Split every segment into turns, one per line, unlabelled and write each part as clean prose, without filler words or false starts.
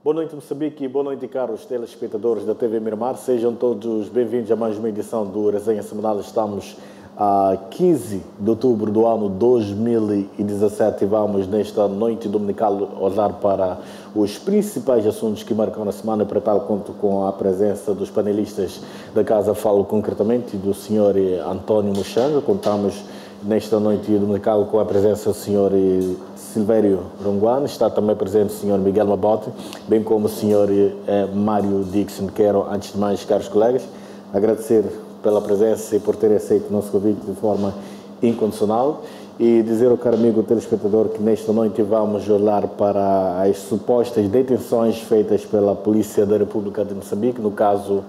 Boa noite, Moçambique, boa noite, caros telespectadores da TV Miramar. Sejam todos bem-vindos a mais uma edição do Resenha Semanal. Estamos a 15 de outubro do ano 2017 e vamos, nesta noite dominical, olhar para os principais assuntos que marcam a semana. Para tal, conto com a presença dos panelistas da casa. Falo concretamente do Sr. António Muxanga. Contamos nesta noite dominical com a presença do Sr. Silvério Ronguane. Está também presente o Sr. Miguel Mabote, bem como o Sr. Mário Dixon. Quero, antes de mais, caros colegas, agradecer pela presença e por ter aceito o nosso convite de forma incondicional e dizer ao caro amigo telespectador que nesta noite vamos olhar para as supostas detenções feitas pela Polícia da República de Moçambique, no caso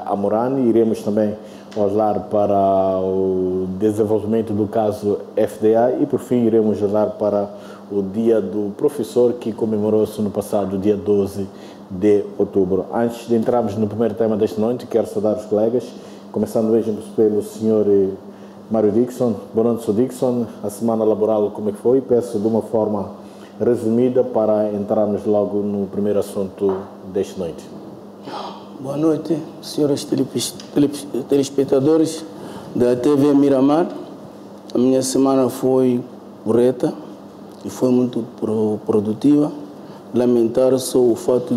Amurani. Iremos também olhar para o desenvolvimento do caso FDA e, por fim, iremos olhar para o Dia do Professor, que comemorou-se no passado dia 12 de outubro. Antes de entrarmos no primeiro tema desta noite, quero saudar os colegas, começando mesmo pelo Sr. Mário Dixon. Boa noite, Sr. Dixon. A semana laboral, como é que foi? Peço de uma forma resumida para entrarmos logo no primeiro assunto desta noite.
Boa noite, senhores telespectadores da TV Miramar. A minha semana foi correta e foi muito produtiva. Lamentar só o fato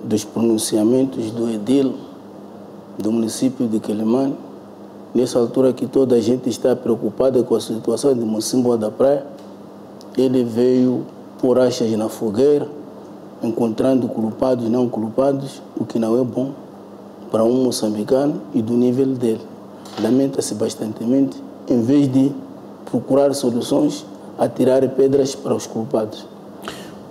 dos pronunciamentos do edil do município de Quelimane. Nessa altura que toda a gente está preocupada com a situação de Mocimboa da Praia, ele veio pôr achas na fogueira, encontrando culpados e não culpados, o que não é bom para um moçambicano e do nível dele. Lamenta-se bastantemente, em vez de procurar soluções, atirar pedras para os culpados.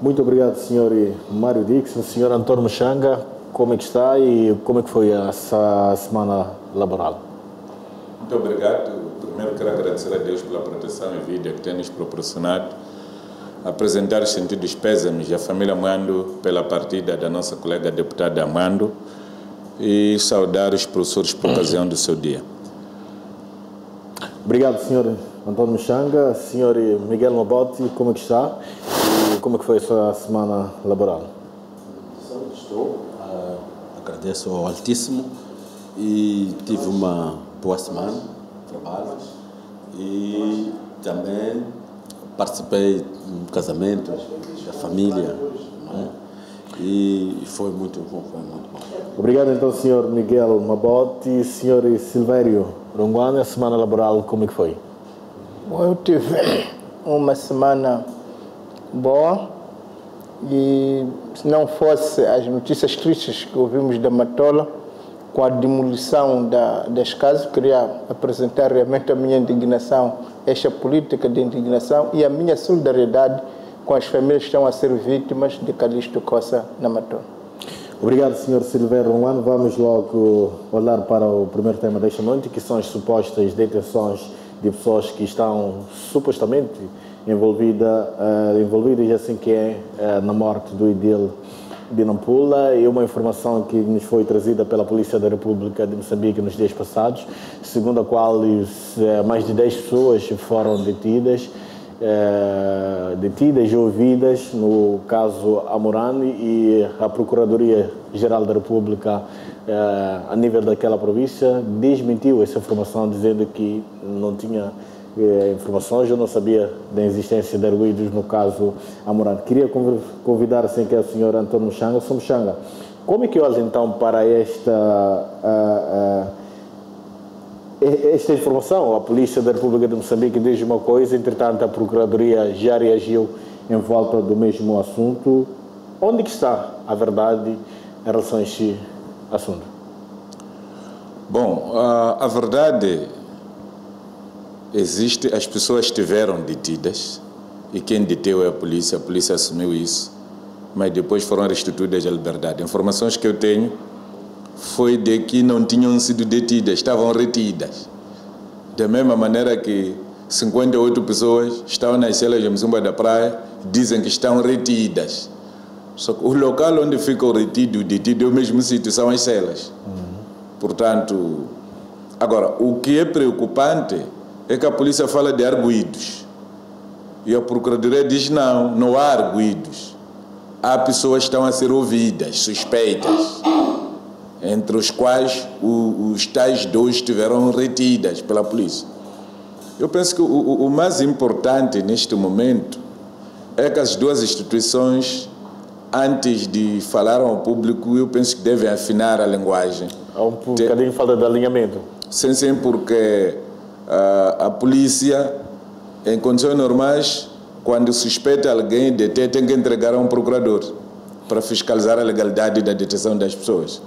Muito obrigado, Sr. Mário Dixon. Sr. António Muxanga, como é que está e como é que foi essa semana laboral?
Muito obrigado. Primeiro quero agradecer a Deus pela proteção e vida que tem nos proporcionado. Apresentar os sentidos pésames à família Mwando pela partida da nossa colega deputada Mwando e saudar os professores por ocasião do seu dia.
Obrigado, Sr. António Muxanga. Sr. Miguel Mabote, como é que está e como é que foi a sua semana laboral?
Estou, agradeço ao Altíssimo e tive uma boa semana de trabalho e também participei de casamento da família, né? E foi muito bom, foi muito bom.
Obrigado então, Sr. Miguel Mabote. E Sr. Silvério Ronguane, a semana laboral como é que foi?
Bom, eu tive uma semana boa e se não fosse as notícias tristes que ouvimos da Matola com a demolição das casas, queria apresentar realmente a minha indignação, esta política de indignação e a minha solidariedade com as famílias que estão a ser vítimas de Calixto Costa na Matola.
Obrigado, Sr. Silvério Ronguane. Vamos logo olhar para o primeiro tema desta noite, que são as supostas detenções de pessoas que estão supostamente envolvidas assim que é na morte do edil de Nampula, e uma informação que nos foi trazida pela Polícia da República de Moçambique nos dias passados, segundo a qual mais de 10 pessoas foram detidas e ouvidas no caso Amurani, e a Procuradoria-Geral da República a nível daquela província desmentiu essa informação, dizendo que não tinha informações, eu não sabia da existência de arguidos no caso Amurani. Queria convidar assim que é o Sr. António Muxanga. Sr. Muxanga, como é que olha então para esta informação? A Polícia da República de Moçambique diz uma coisa, entretanto a Procuradoria já reagiu em volta do mesmo assunto. Onde que está a verdade em relação a este assunto?
Bom, a verdade existe, as pessoas estiveram detidas e quem deteu é a polícia assumiu isso, mas depois foram restituídas à liberdade. Informações que eu tenho foi de que não tinham sido detidas, estavam retidas. Da mesma maneira que 58 pessoas estavam nas celas de Mocimboa da Praia, dizem que estão retidas. Só que o local onde ficam retido e detido é o mesmo sítio, são as celas. Portanto, agora, o que é preocupante é que a polícia fala de arguidos. E a Procuradoria diz não há arguidos. há pessoas que estão a ser ouvidas, suspeitas, entre os quais os tais 2 estiveram retidas pela polícia. Eu penso que o mais importante neste momento é que as 2 instituições, antes de falar ao público, eu penso que devem afinar a linguagem.
Há um bocadinho falta de alinhamento.
Sim, porque a polícia, em condições normais, quando suspeita alguém, detém, tem que entregar a um procurador para fiscalizar a legalidade da detenção das pessoas.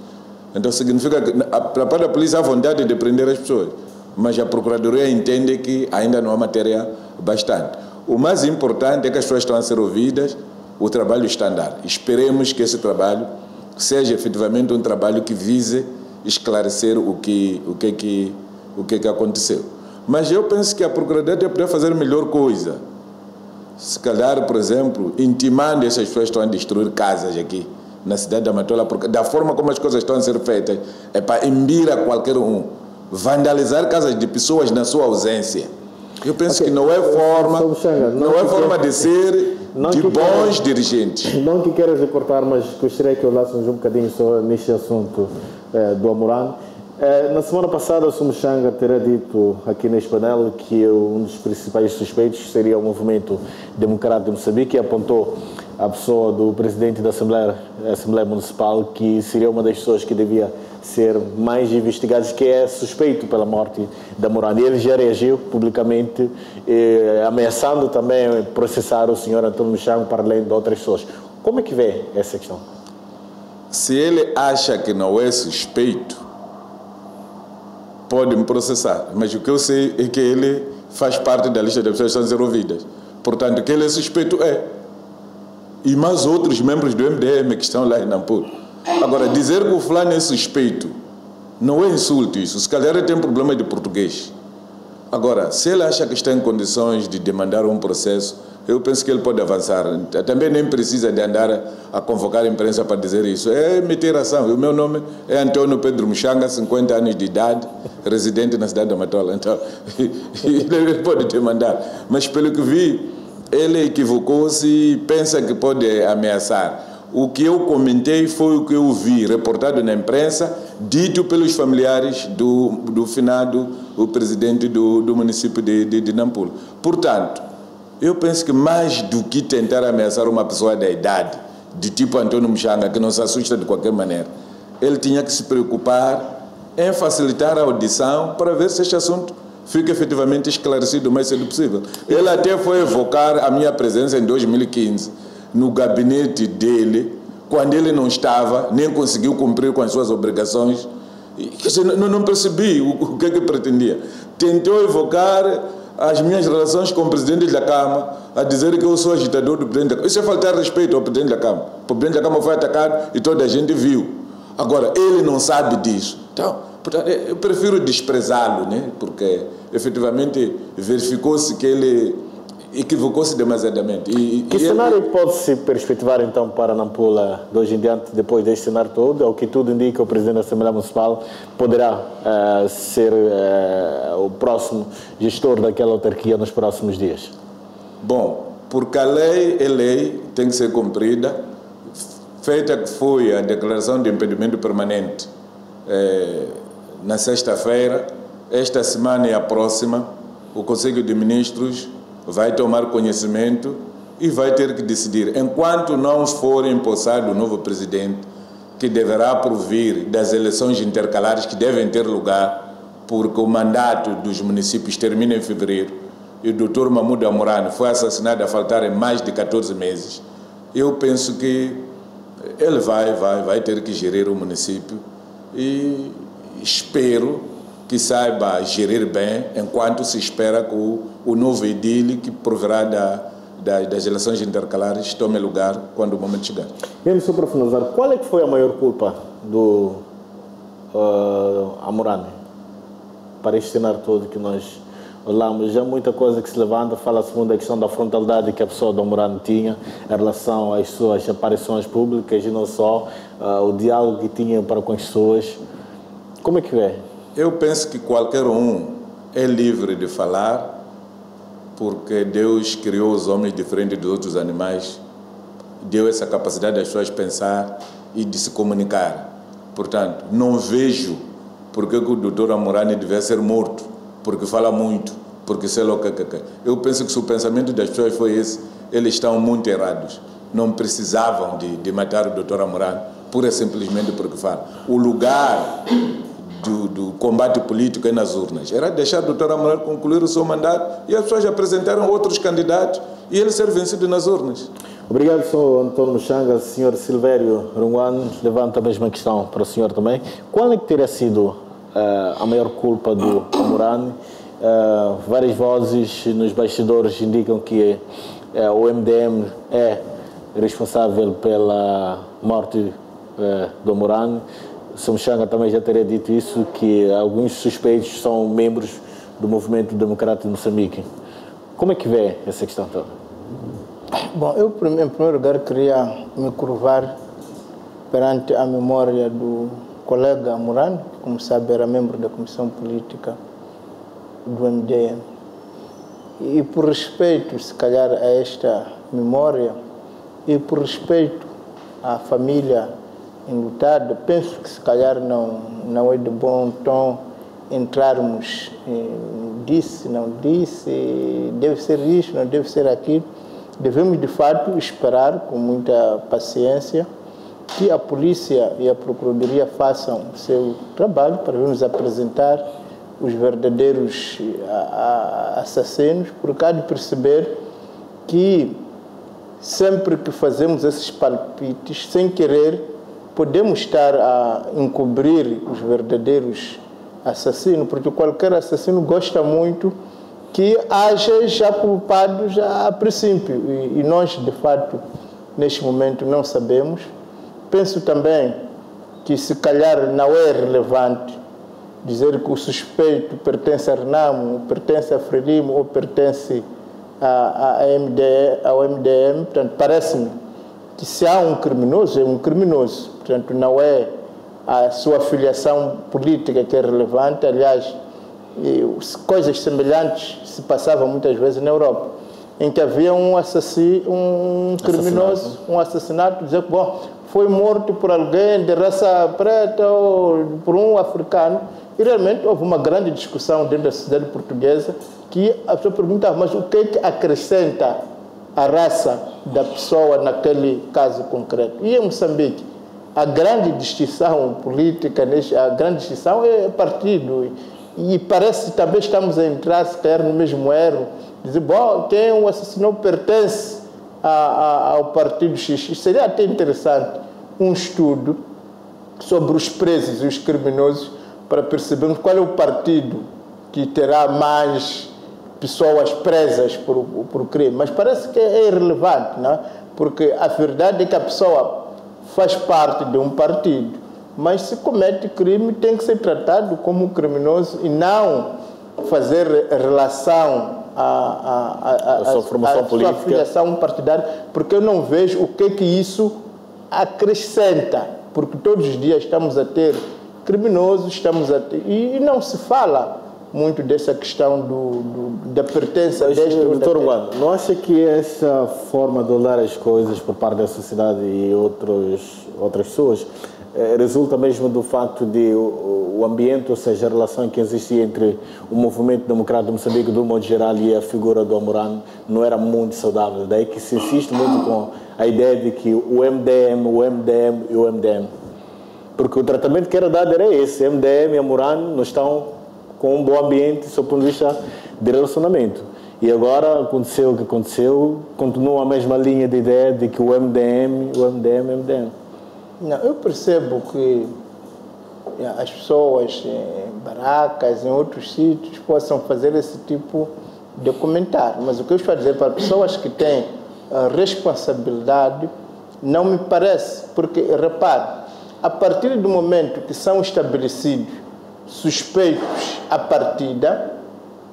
Então significa que, para parte da polícia, há vontade de prender as pessoas, mas a procuradoria entende que ainda não há matéria bastante. O mais importante é que as pessoas estão a ser ouvidas, o trabalho está a andar. Esperemos que esse trabalho seja efetivamente um trabalho que vise esclarecer o que aconteceu. Mas eu penso que a procuradoria poderia fazer melhor coisa. Se calhar, por exemplo, intimando essas pessoas que estão a destruir casas aqui na cidade da Matola, porque da forma como as coisas estão a ser feitas, é para imbir a qualquer um, vandalizar casas de pessoas na sua ausência. Eu penso que não é forma de ser de bons dirigentes.
Não que queiras recortar, mas gostaria que olhássemos um bocadinho só neste assunto do Amurane. Na semana passada, o Sumuxanga terá dito aqui neste painel que um dos principais suspeitos seria o Movimento Democrático de Moçambique, e apontou a pessoa do presidente da Assembleia Municipal, que seria uma das pessoas que devia ser mais investigadas, que é suspeito pela morte da Amurane. Ele já reagiu publicamente, ameaçando também processar o senhor Antônio Sumuxanga, para além de outras pessoas. Como é que vê essa questão?
Se ele acha que não é suspeito, pode me processar, mas o que eu sei é que ele faz parte da lista de pessoas que estão a ser ouvidas. Portanto, que ele é suspeito, e mais outros membros do MDM que estão lá em Nampula. Agora, dizer que o fulano é suspeito não é insulto isso. Se calhar ele tem problema de português. Agora, se ele acha que está em condições de demandar um processo, eu penso que ele pode avançar. Também nem precisa de andar a convocar a imprensa para dizer isso. É meter ação. O meu nome é Antônio Pedro Muxanga, 50 anos de idade, residente na cidade da Matola. Então, ele pode demandar. Mas pelo que vi, ele equivocou-se e pensa que pode ameaçar. O que eu comentei foi o que eu vi, reportado na imprensa, dito pelos familiares do finado, o presidente do município de Nampula. Portanto, eu penso que mais do que tentar ameaçar uma pessoa da idade, de tipo Antônio Muxanga, que não se assusta de qualquer maneira, ele tinha que se preocupar em facilitar a audição para ver se este assunto fica efetivamente esclarecido o mais cedo possível. Ele até foi evocar a minha presença em 2015 no gabinete dele, quando ele não estava, nem conseguiu cumprir com as suas obrigações. Não percebi o que pretendia. Tentou evocar as minhas relações com o presidente da Câmara, a dizer que eu sou agitador do presidente da Câmara. Isso é faltar respeito ao presidente da Câmara. O presidente da Câmara foi atacado e toda a gente viu. Agora, ele não sabe disso. Então, portanto, eu prefiro desprezá-lo, né? Porque efetivamente verificou-se que ele equivocou-se demasiadamente.
Que cenário pode-se perspectivar então para Nampula de hoje em diante, depois deste cenário todo? Ao que tudo indica, o presidente da Assembleia Municipal poderá ser o próximo gestor daquela autarquia nos próximos dias?
Bom, porque a lei é lei, tem que ser cumprida. Feita que foi a declaração de impedimento permanente na sexta-feira, esta semana e a próxima, o Conselho de Ministros vai tomar conhecimento e vai ter que decidir. Enquanto não for empossado o novo presidente, que deverá provir das eleições intercalares que devem ter lugar, porque o mandato dos municípios termina em fevereiro, e o Dr. Mahmoud Amurane foi assassinado a faltarem mais de 14 meses, eu penso que ele vai ter que gerir o município e espero que saiba gerir bem, enquanto se espera que o novo edile que proverá das eleições intercalares tome lugar quando o momento chegar.
E só para finalizar, qual é que foi a maior culpa do Amurane para este cenário todo que nós olhamos? Já muita coisa que se levanta, fala-se muito da questão da frontalidade que a pessoa do Amurane tinha em relação às suas aparições públicas e não só, o diálogo que tinha para com as pessoas. Como é que é?
Eu penso que qualquer um é livre de falar, porque Deus criou os homens diferentes dos outros animais deu essa capacidade das pessoas pensar e de se comunicar. Portanto, não vejo porque o doutor Amorani deve ser morto, porque fala muito, porque sei lá o que. Eu penso que se o pensamento das pessoas foi esse, eles estão muito errados. Não precisavam de matar o doutor Amorani, pura e simplesmente porque fala. O lugar do combate político é nas urnas. Era deixar o doutor Amorani concluir o seu mandato e as pessoas apresentaram outros candidatos e ele ser vencido nas urnas.
Obrigado, Sr. Antônio Muxanga. Sr. Silvério Runguan, levanta a mesma questão para o senhor também. Qual é que teria sido a maior culpa do Amorani? Várias vozes nos bastidores indicam que o MDM é responsável pela morte do Amorani. O Sr. Muxanga também já teria dito isso, que alguns suspeitos são membros do Movimento Democrático de Moçambique. Como é que vê essa questão toda?
Bom, eu em primeiro lugar queria me curvar perante a memória do colega Amorani, que, como sabe, era membro da Comissão Política do MDM. E por respeito, se calhar, a esta memória e por respeito à família enlutada, penso que se calhar não é de bom tom entrarmos disse, não disse, deve ser isto, não deve ser aquilo. Devemos, de fato, esperar com muita paciência que a polícia e a procuradoria façam o seu trabalho para nos apresentar os verdadeiros assassinos, porque há de perceber que sempre que fazemos esses palpites, sem querer, podemos estar a encobrir os verdadeiros assassinos, porque qualquer assassino gosta muito que haja já culpados a princípio. E nós, de fato, neste momento não sabemos. Penso também que, se calhar, não é relevante dizer que o suspeito pertence a Renamo, pertence a Frelimo ou pertence ao MDM. Portanto, parece-me que se há um criminoso, é um criminoso. Portanto, não é a sua filiação política que é relevante. Aliás, coisas semelhantes se passavam muitas vezes na Europa, em que havia um criminoso, um assassinato, dizer que, bom, foi morto por alguém de raça preta ou por um africano. E realmente houve uma grande discussão dentro da sociedade portuguesa que a pessoa perguntava, mas o que é que acrescenta a raça da pessoa naquele caso concreto? E em Moçambique, a grande distinção política, a grande distinção é partido. E parece que também estamos a entrar, se calhar, no mesmo erro. Dizer, bom, quem o assassinou pertence ao partido X. Seria até interessante um estudo sobre os presos e os criminosos para percebermos qual é o partido que terá mais pessoas presas por crime. Mas parece que é irrelevante, não é? Porque a verdade é que a pessoa faz parte de um partido, mas se comete crime tem que ser tratado como criminoso e não fazer relação à sua formação política, sua filiação partidária, porque eu não vejo o que isso acrescenta, porque todos os dias estamos a ter criminosos, e não se fala muito dessa questão da pertença deste ou
Dr. Runguan, não acha que essa forma de olhar as coisas por parte da sociedade e outras pessoas resulta mesmo do facto de o ambiente, ou seja, a relação que existia entre o movimento democrático de Moçambique, do modo geral, e a figura do Amorani não era muito saudável? Daí que se insiste muito com a ideia de que o MDM e o MDM. Porque o tratamento que era dado era esse: MDM e Amorani não estão com um bom ambiente, sob o ponto de vista de relacionamento. E agora aconteceu o que aconteceu, continua a mesma linha de ideia de que o MDM.
Não, eu percebo que as pessoas em barracas, em outros sítios, possam fazer esse tipo de comentário. Mas o que eu estou a dizer para pessoas que têm responsabilidade, não me parece. Porque, repare, a partir do momento que são estabelecidos suspeitos à partida,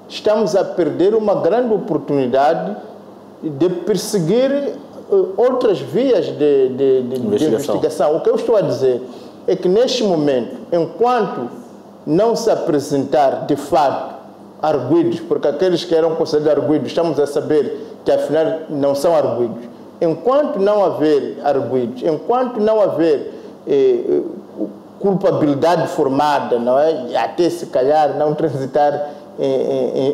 estamos a perder uma grande oportunidade de perseguir outras vias de investigação. O que eu estou a dizer é que, neste momento, enquanto não se apresentar, de fato, arguidos, porque aqueles que eram considerados arguidos, estamos a saber que, afinal, não são arguidos, enquanto não haver arguidos, enquanto não haver culpabilidade formada, não é? Até se calhar não transitar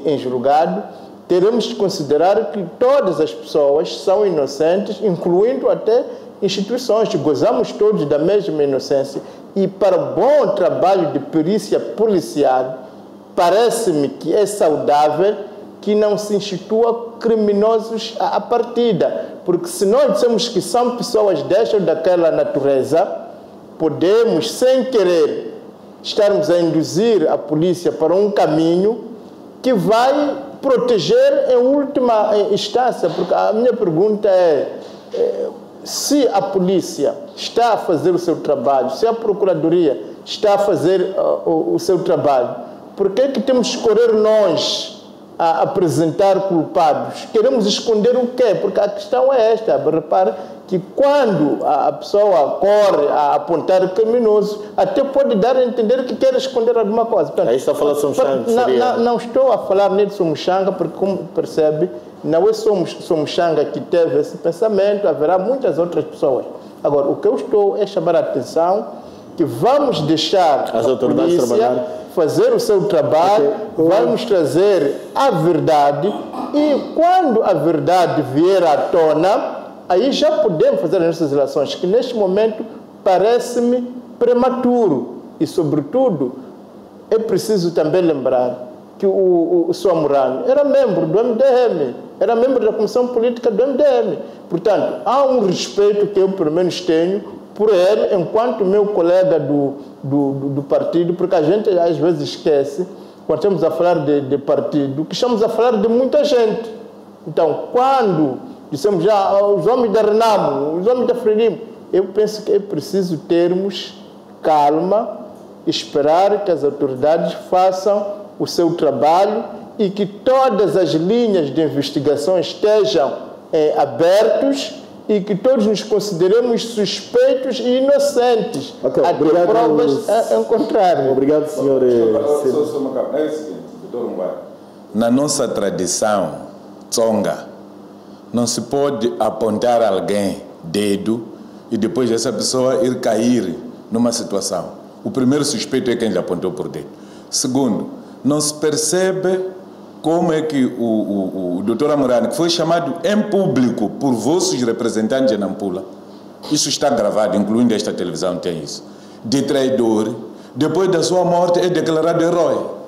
em julgado, teremos de considerar que todas as pessoas são inocentes, incluindo até instituições. Gozamos todos da mesma inocência e para bom trabalho de perícia policial, parece-me que é saudável que não se institua criminosos à partida, porque se nós dissemos que são pessoas desta ou daquela natureza, podemos, sem querer, estarmos a induzir a polícia para um caminho que vai proteger em última instância, porque a minha pergunta é se a polícia está a fazer o seu trabalho, se a procuradoria está a fazer o seu trabalho, por que temos que correr nós a apresentar culpados? Queremos esconder o quê? Porque a questão é esta. Repare que quando a pessoa corre a apontar o criminoso, até pode dar a entender que quer esconder alguma coisa. Portanto,
aí está a falar sobre Muxanga.
Não estou a falar nem de Muxanga, porque, como percebe, não é só Muxanga que teve esse pensamento, haverá muitas outras pessoas. Agora, o que eu estou é chamar a atenção que vamos deixar
as autoridades trabalhar,
fazer o seu trabalho, vamos trazer a verdade e quando a verdade vier à tona, aí já podemos fazer as nossas relações, que neste momento parece-me prematuro e, sobretudo, é preciso também lembrar que o Sr. Amurani era membro do MDM, era membro da Comissão Política do MDM. Portanto, há um respeito que eu, pelo menos, tenho por ele, enquanto meu colega do partido, porque a gente às vezes esquece, quando estamos a falar de partido, que estamos a falar de muita gente. Então, quando dissemos já os homens da Renamo, os homens da Frelimo, eu penso que é preciso termos calma, esperar que as autoridades façam o seu trabalho e que todas as linhas de investigação estejam abertas e que todos nos consideremos suspeitos e inocentes.
Okay,
até
obrigado,
provas em contrário.
Obrigado, senhor.
É o seguinte, doutor Umbar, na nossa tradição tsonga, não se pode apontar alguém dedo e depois essa pessoa ir cair numa situação. O primeiro suspeito é quem lhe apontou por dedo. Segundo, não se percebe como é que o doutor Amurani, que foi chamado em público por vossos representantes de Nampula, isso está gravado, incluindo esta televisão tem isso, de traidor, depois da sua morte é declarado herói.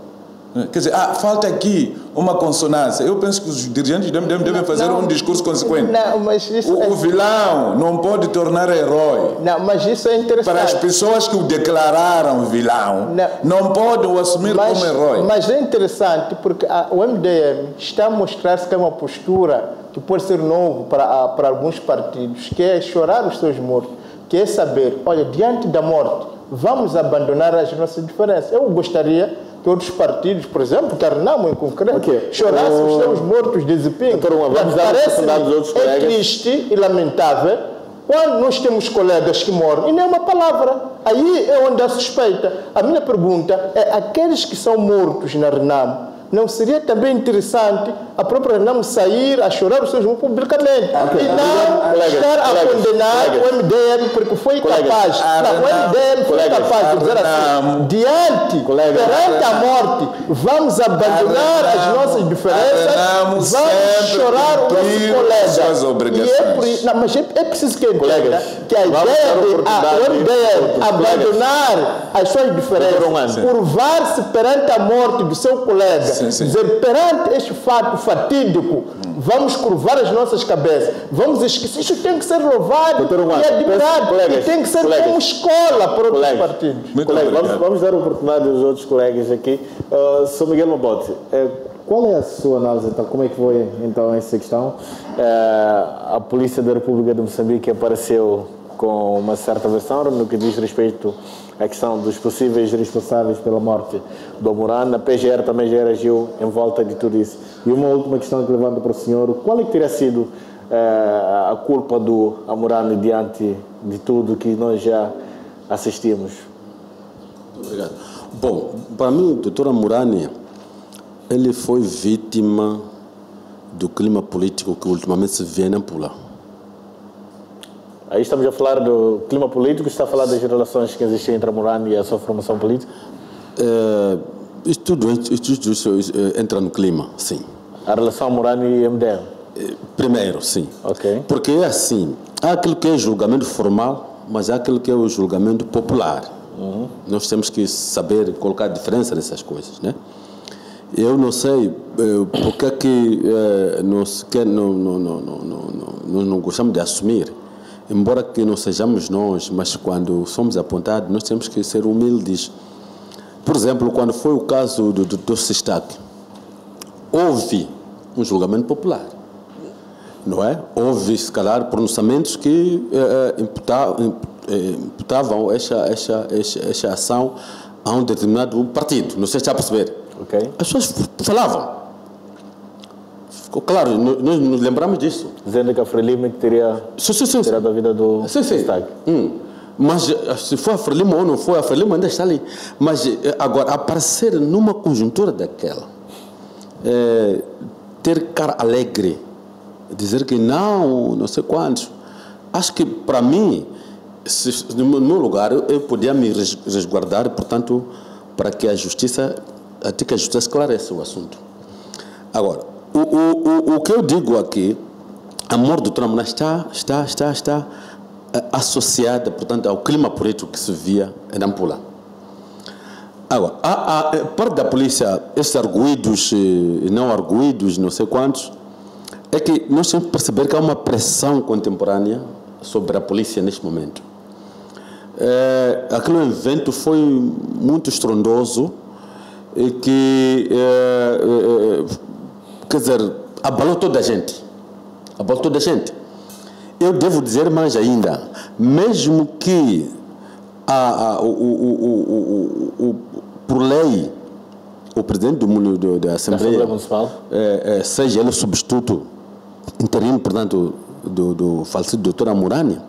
Quer dizer, falta aqui uma consonância. Eu penso que os dirigentes devem fazer um discurso consequente.
Não, mas isso
o vilão não pode tornar herói.
Não, mas isso é interessante.
Para as pessoas que o declararam vilão, não podem o assumir como herói.
Mas é interessante porque o MDM está a mostrar-se que é uma postura que pode ser novo para alguns partidos, que é chorar os seus mortos, que é saber, olha, diante da morte, vamos abandonar as nossas diferenças. Eu gostaria que outros partidos, por exemplo, que a Renamo em concreto, chorassem os seus mortos de Zipinho. É triste e lamentável quando nós temos colegas que morrem e nem uma palavra. Aí é onde há suspeita. A minha pergunta é, aqueles que são mortos na Renamo, não seria também interessante a própria Renamo sair a chorar os seus mortos publicamente e não estar a condenar o MDM porque foi capaz. O MDM foi capaz de dizer assim, perante a morte, vamos abandonar as nossas diferenças, vamos chorar o nosso colega. Mas é preciso que entenda que a ideia de o MDM abandonar as suas diferenças, curvar-se perante a morte do seu colega, dizer, perante este fato fatídico, vamos curvar as nossas cabeças, vamos esquecer, isso tem que ser louvado e admirado, e tem que ser como escola para outros partidos.
Vamos dar a oportunidade aos outros colegas aqui. Sr. Miguel Mabote, qual é a sua análise, então, como é que foi então essa questão? A Polícia da República de Moçambique apareceu com uma certa versão no que diz respeito à questão dos possíveis responsáveis pela morte do Amurani. A PGR também já reagiu em volta de tudo isso. E uma última questão que levanto para o senhor, qual é que teria sido a culpa do Amurani diante de tudo que nós já assistimos?
Obrigado. Bom, para mim, o doutor Amurani, ele foi vítima do clima político que ultimamente se vê na Nampula.
Aí estamos a falar do clima político, está a falar das relações que existem entre a Morane e a sua formação política?
Isto tudo entra no clima, sim.
A relação Morane e MDM?
Primeiro, sim.
Ok.
Porque é assim, há aquilo que é julgamento formal, mas há aquilo que é o julgamento popular. Nós temos que saber colocar a diferença nessas coisas, né? Eu não sei porque é que nós não gostamos de assumir, embora que não sejamos nós, mas quando somos apontados, nós temos que ser humildes. Por exemplo, quando foi o caso do Sistac, houve um julgamento popular, não é? Houve, se calhar, pronunciamentos que imputavam essa ação a um determinado partido. Não sei se está a perceber.
Okay.
As pessoas falavam. Ficou claro, nós nos lembramos disso.
Dizendo que a Frelimo que teria tirado a vida do Sistac.
Mas se foi a Frelimo ou não foi, a Frelimo ainda está ali. Mas agora, aparecer numa conjuntura daquela, ter cara alegre, dizer que não sei quantos, acho que para mim, no meu lugar, eu podia me resguardar, portanto, para que a justiça esclareça o assunto. Agora, o que eu digo aqui, a morte do Trump está associada, portanto, ao clima político que se via em Nampula. Agora, parte da polícia, esses arguídos e não arguídos, não sei quantos, é que nós temos que perceber que há uma pressão contemporânea sobre a polícia neste momento. Aquele evento foi muito estrondoso e que, quer dizer, abalou toda a gente. Eu devo dizer mais ainda, mesmo que por lei o presidente da Assembleia Municipal seja ele o substituto interino, portanto, do falecido Dr. Amorani,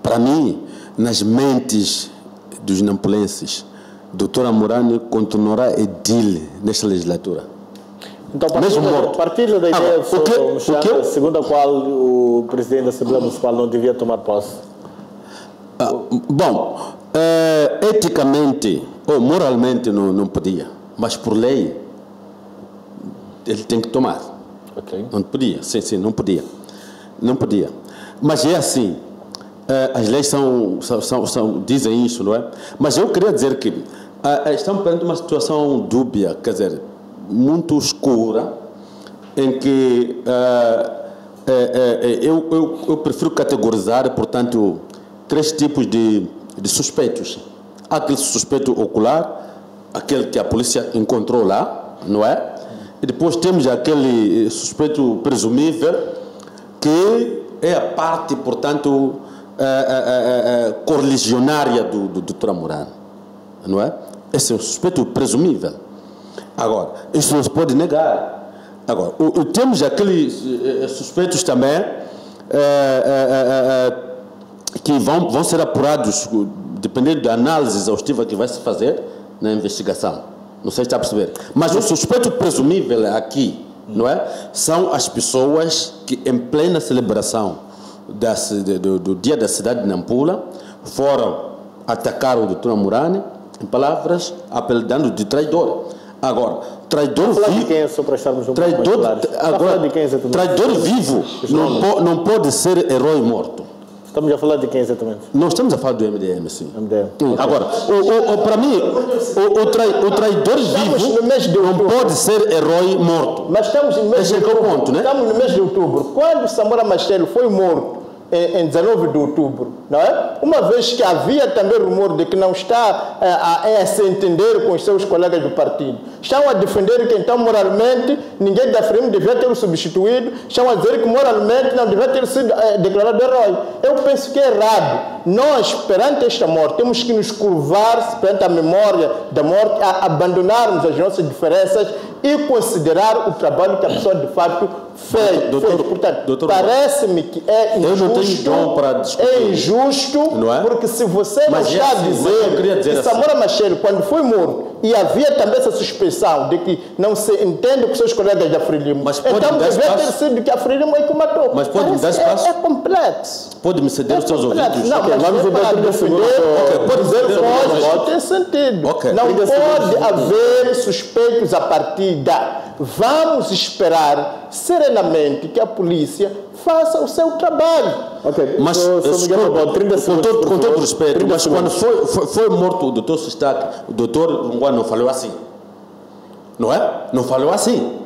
para mim, nas mentes dos nampulenses, Dr. Amorani continuará edil nesta legislatura.
Então, partilha da ideia segundo a qual o presidente da Assembleia Municipal não devia tomar posse?
Eticamente ou moralmente não podia, mas por lei ele tem que tomar.
Okay.
Não podia, sim, não podia. Mas é assim, as leis dizem isso, não é? Mas eu queria dizer que estamos perante uma situação dúbia, quer dizer, muito escura, em que eu prefiro categorizar, portanto, 3 tipos de suspeitos. Há aquele suspeito ocular, aquele que a polícia encontrou lá, não é? E depois temos aquele suspeito presumível, que é a parte, portanto, correligionária do Dr. Amorani, não é? Esse é um suspeito presumível. Agora, isso não se pode negar. Agora, temos aqueles suspeitos também que vão ser apurados, dependendo da análise exaustiva que vai se fazer na investigação. Não sei se está a perceber. Mas o suspeito presumível aqui, não é? São as pessoas que, em plena celebração do dia da cidade de Nampula, foram atacar o Dr. Amorani, em palavras, apelidando de traidor. Agora, traidor vivo. Traidor vivo não pode ser herói morto.
Estamos a falar de quem exatamente?
Nós estamos a falar do MDM, sim.
MDM.
Agora, para mim, o traidor vivo não pode ser herói morto.
Mas estamos no mês de outubro.
Né?
Estamos no mês de outubro. Quando Samora Machel foi morto, em 19 de outubro, não é? Uma vez que havia também rumor de que não está a se entender com os seus colegas do partido. Estão a defender que, então, moralmente, ninguém da Frelimo devia ter o substituído. Estão a dizer que, moralmente, não devia ter sido declarado herói. Eu penso que é errado. Nós, perante esta morte, temos que nos curvar perante a memória da morte, abandonarmos as nossas diferenças e considerar o trabalho que a pessoa, de fato, fez. Portanto, parece-me que é injusto,
não é?
Porque se você não está a dizer que Samora Machel, quando foi morto, e havia também essa suspeição de que não se entende com seus colegas da Frelimo.
Mas pode
então,
me dar
devia ter
espaço?
sido que a Frelimo é que o matou.
Mas pode me dar espaço?
É complexo.
Pode me ceder os seus ouvidos?
Não, mas
vamos
para defender,
pode dizer,
pode ter sentido.
Ok.
Não pode haver suspeitos a partir da... Vamos esperar serenamente que a polícia faça o seu trabalho.
Ok,
Mas, com todo respeito, mas quando foi morto o doutor Sustaque, o doutor Rungwan não falou assim. Não é? Não falou assim.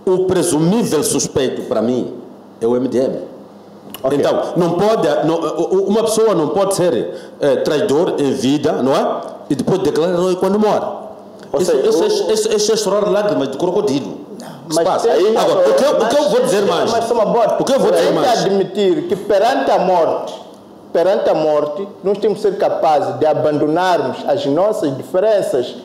O presumível suspeito, para mim, é o MDM. Okay. Então, não pode, uma pessoa não pode ser traidor em vida, não é? E depois declarar herói quando morre. Isso é chorar lágrimas de crocodilo.
Mas
agora, o que eu vou dizer mais? O que eu vou dizer mais?
Admitir que perante a morte, nós temos que ser capazes de abandonarmos as nossas diferenças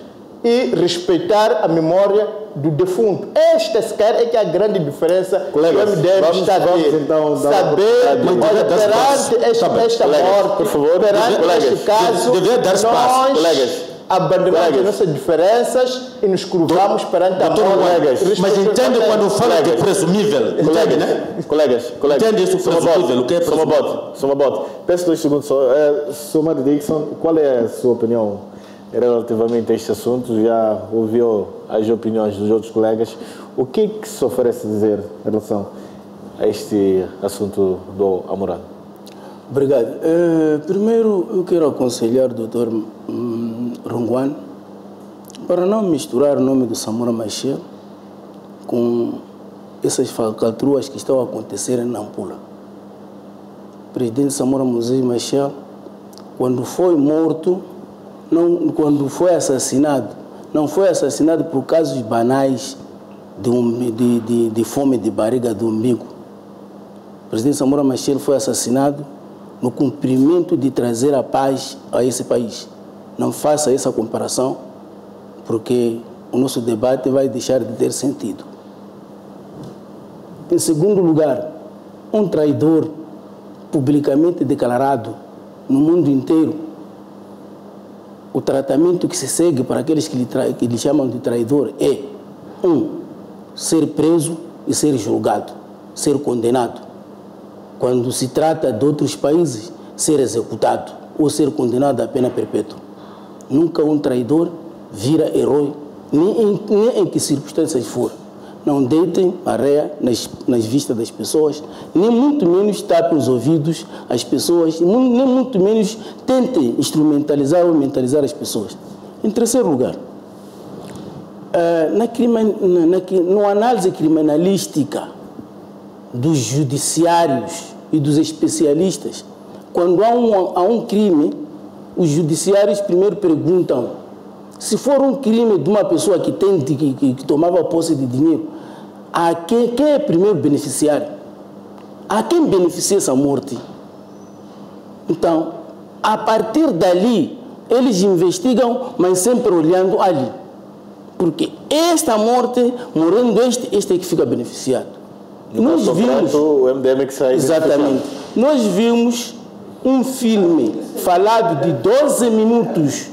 e respeitar a memória do defunto. Esta, sequer, é que é a grande diferença que o MDM está a ter.
Então,
saber, perante esta morte,
por favor,
perante este caso,
nós
abandonamos as nossas diferenças e nos curvamos perante a morte.
Mas entende quando fala de presumível? Entende, né?
Colegas.
Entende isso presumível? O que é presumível?
Somabote. Peço 2 segundos só. Sr. Dixon, qual é a sua opinião relativamente a este assunto? Já ouviu as opiniões dos outros colegas. O que se oferece dizer em relação a este assunto do Amurano?
Obrigado. Primeiro, eu quero aconselhar o Dr. Rungwan para não misturar o nome do Samora Machel com essas falcatruas que estão a acontecer em Nampula. O presidente Samora Machel, quando foi morto, quando foi assassinado, não foi assassinado por casos banais de fome de barriga do umbigo. O presidente Samora Machel foi assassinado no cumprimento de trazer a paz a esse país. Não faça essa comparação, porque o nosso debate vai deixar de ter sentido. Em segundo lugar, um traidor publicamente declarado no mundo inteiro, o tratamento que se segue para aqueles que lhe chamam de traidor é: 1. Ser preso e ser julgado, ser condenado. Quando se trata de outros países, ser executado ou ser condenado à pena perpétua. Nunca um traidor vira herói, nem em que circunstâncias for. Não deitem areia nas vistas das pessoas, nem muito menos tapem os ouvidos às pessoas, nem muito menos tentem instrumentalizar ou mentalizar as pessoas. Em terceiro lugar, na análise criminalística dos judiciários e dos especialistas, quando há um crime, os judiciários primeiro perguntam: se for um crime de uma pessoa que tomava posse de dinheiro, quem é primeiro beneficiário? A quem beneficia essa morte? Então, a partir dali, eles investigam, mas sempre olhando ali. Porque esta morte, morrendo este é que fica beneficiado. Nós vimos
o MDM que sai.
Exatamente. Nós vimos um filme falado de 12 minutos.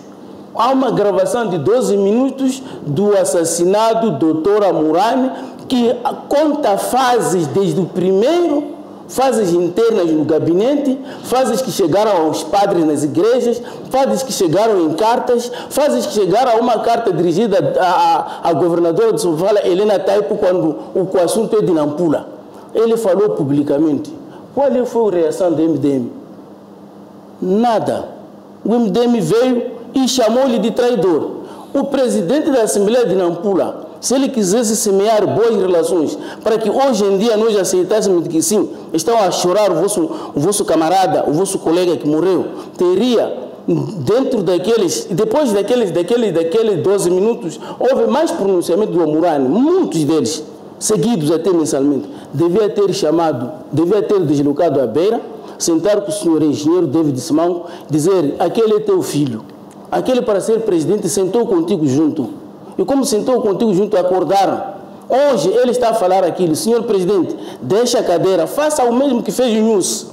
Há uma gravação de 12 minutos do assassinado Dr. Amurani, que conta fases desde o primeiro, fases internas no gabinete, fases que chegaram aos padres nas igrejas, fases que chegaram em cartas, fases que chegaram a uma carta dirigida à governadora de Sofala, Helena Taipo, quando o assunto é de Nampula. Ele falou publicamente. Qual foi a reação do MDM? Nada. O MDM veio e chamou-lhe de traidor. O presidente da Assembleia de Nampula, se ele quisesse semear boas relações, para que hoje em dia nós aceitássemos que sim, estão a chorar o vosso camarada, o vosso colega que morreu, teria dentro daqueles, depois daqueles 12 minutos, houve mais pronunciamento do Amurani, muitos deles, seguidos até mensalmente. Devia ter deslocado à beira, sentar com o senhor engenheiro David Simão, dizer: aquele é teu filho, aquele para ser presidente sentou contigo junto. E como sentou contigo junto, acordaram. Hoje ele está a falar aquilo: senhor presidente, deixa a cadeira, faça o mesmo que fez o Yunus.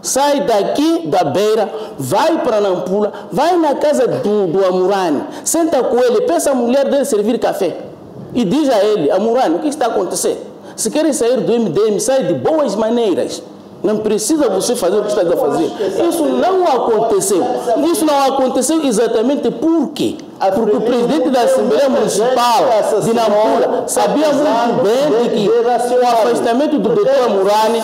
Sai daqui da Beira, vai para Nampula, vai na casa do Amurani, senta com ele, peça a mulher dele servir café. E diz a ele, Amurani, o que está acontecendo? Se querem sair do MDM, sai de boas maneiras. Não precisa você fazer o que está a fazer. Isso não aconteceu. Isso não aconteceu exatamente por quê? Porque o presidente da Assembleia Municipal de Nampula sabia muito bem que o afastamento do doutor Amurani,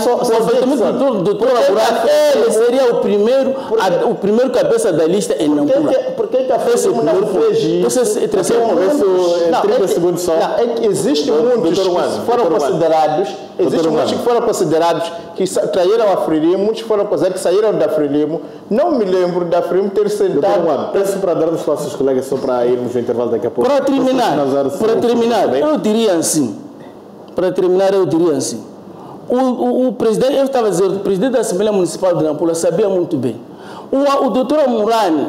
ele seria o primeiro cabeça da lista em Nampula.
Por que a FRELIMO não fez isso? Em 30 segundos só.
É que existem muitos que foram considerados, que traíram a FRELIMO, muitos foram considerados que saíram da FRELIMO. Não me lembro da FRELIMO ter sentado.
Peço para dar os nossos colegas só para irmos no intervalo daqui a pouco.
Para terminar, eu diria assim. O presidente, eu estava dizendo, o presidente da Assembleia Municipal de Nampula sabia muito bem. O doutor Amurani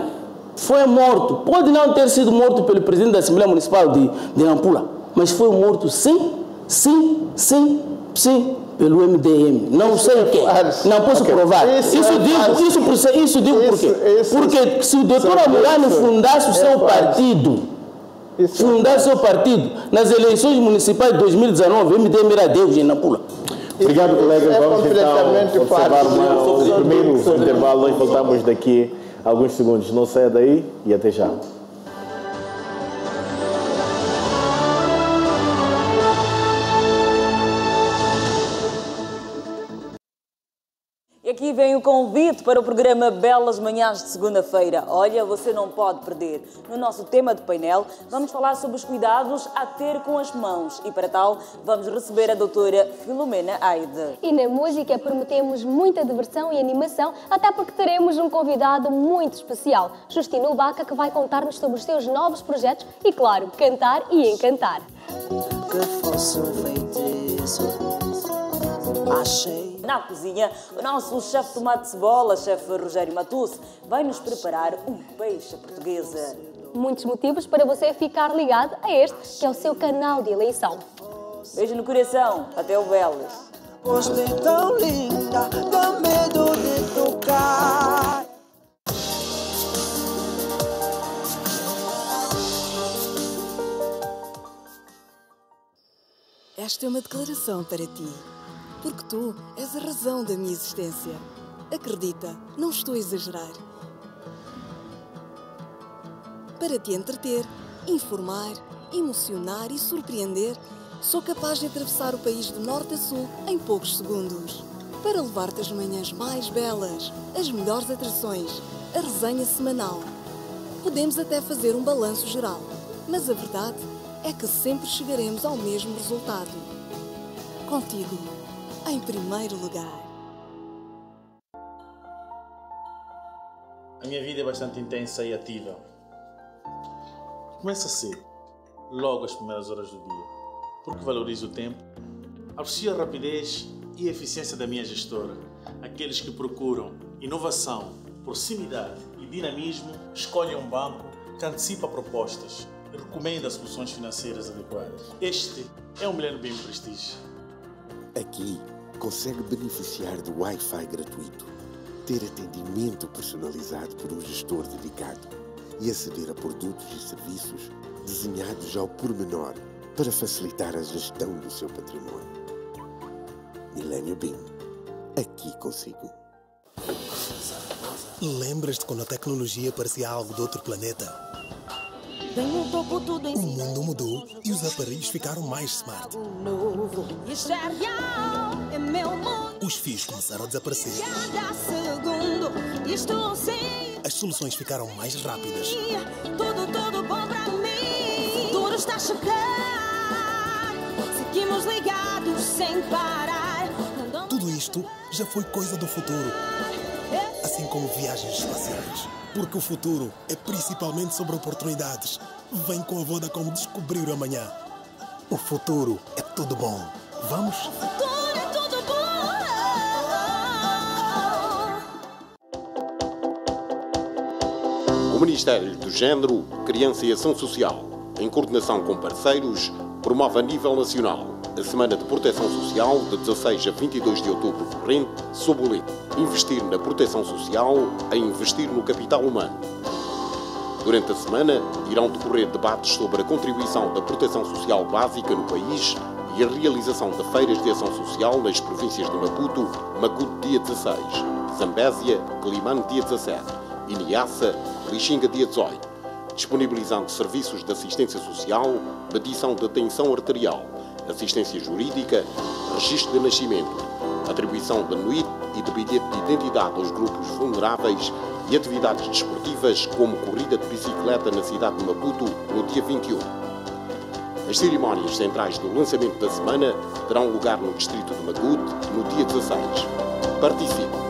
foi morto. Pode não ter sido morto pelo presidente da Assembleia Municipal de Nampula, mas foi morto sim, pelo MDM. Não sei o quê. Não posso provar. Isso digo por quê? Porque se o doutor Amurani fundasse o seu partido, nas eleições municipais de 2019, o MDM era Deus em Nampula.
Obrigado, colegas. Vamos então observar o primeiro intervalo. Nós voltamos daqui a alguns segundos. Não saia daí e até já.
E aqui vem o convite para o programa Belas Manhãs de segunda-feira. Olha, você não pode perder. No nosso tema de painel, vamos falar sobre os cuidados a ter com as mãos. E para tal, vamos receber a doutora Filomena Aide.
E na música prometemos muita diversão e animação, até porque teremos um convidado muito especial, Justino Baca, que vai contar-nos sobre os seus novos projetos e, claro, cantar e encantar.
Que fosse um feitiço, achei.
Na cozinha, o nosso chefe tomate de cebola, chefe Rogério Matus, vai nos preparar um peixe à portuguesa.
Muitos motivos para você ficar ligado a este, que é o seu canal de eleição.
Beijo no coração, até o Belas.
Gostei tão linda, dá medo de tocar.
Esta é uma declaração para ti. Porque tu és a razão da minha existência. Acredita, não estou a exagerar. Para te entreter, informar, emocionar e surpreender, sou capaz de atravessar o país de norte a sul em poucos segundos. Para levar-te as manhãs mais belas, as melhores atrações, a resenha semanal. Podemos até fazer um balanço geral, mas a verdade é que sempre chegaremos ao mesmo resultado. Contigo. Em primeiro lugar.
A minha vida é bastante intensa e ativa. Começa cedo, logo às primeiras horas do dia, porque valorizo o tempo, aprecio a rapidez e a eficiência da minha gestora. Aqueles que procuram inovação, proximidade e dinamismo escolhem um banco que antecipa propostas e recomenda soluções financeiras adequadas. Este é o Millennium Bim Prestige.
Aqui consegue beneficiar do Wi-Fi gratuito, ter atendimento personalizado por um gestor dedicado e aceder a produtos e serviços desenhados ao pormenor para facilitar a gestão do seu patrimônio. Millennium Bim, aqui consigo.
Lembras-te quando a tecnologia parecia algo de outro planeta? O mundo mudou e os aparelhos ficaram mais smart. Os fios começaram a desaparecer. As soluções ficaram mais rápidas.
Tudo bom pra mim. O futuro está a chegar. Seguimos ligados sem parar.
Tudo isto já foi coisa do futuro. Assim como viagens espaciais. Porque o futuro é principalmente sobre oportunidades. Vem com a Vodacom descobrir o amanhã. O futuro é tudo bom. Vamos?
O futuro é tudo bom.
O Ministério do Género, Criança e Ação Social, em coordenação com parceiros, promove a nível nacional a Semana de Proteção Social de 16 a 22 de outubro corrente, sob o lema investir na proteção social é investir no capital humano. Durante a semana, irão decorrer debates sobre a contribuição da proteção social básica no país e a realização de feiras de ação social nas províncias de Maputo, dia 16, Zambésia, Quelimane, dia 17 e Niassa, Lixinga, dia 18, disponibilizando serviços de assistência social, medição de tensão arterial, assistência jurídica, registro de nascimento, atribuição de NUIT e de bilhete de identidade aos grupos vulneráveis e atividades desportivas como corrida de bicicleta na cidade de Maputo no dia 21. As cerimónias centrais do lançamento da semana terão lugar no distrito de Magude no dia 16. Participe!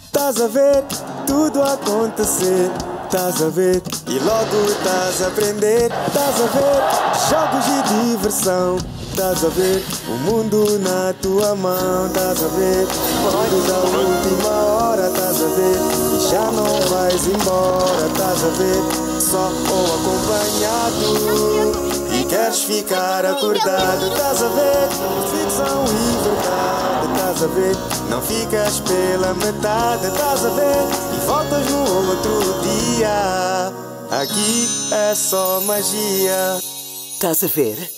Estás a ver tudo acontecer, estás a ver e logo estás a aprender, estás a ver jogos e diversão, estás a ver o mundo na tua mão, estás a ver tudo da última hora, estás a ver e já não vais embora, estás a ver só ou acompanhado e queres ficar acordado, estás a ver ficção e verdade, estás a ver não ficas pela metade, estás a ver e voltas no outro dia, aqui é só magia.
Estás a ver?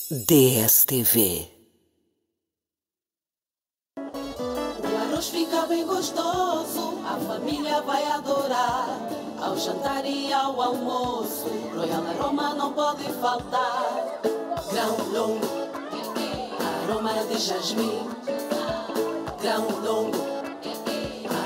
DSTV.
O arroz fica bem gostoso, a família vai adorar. Ao jantar e ao almoço, Royal Aroma não pode faltar. Grão longo, aroma de jasmim. Grão longo,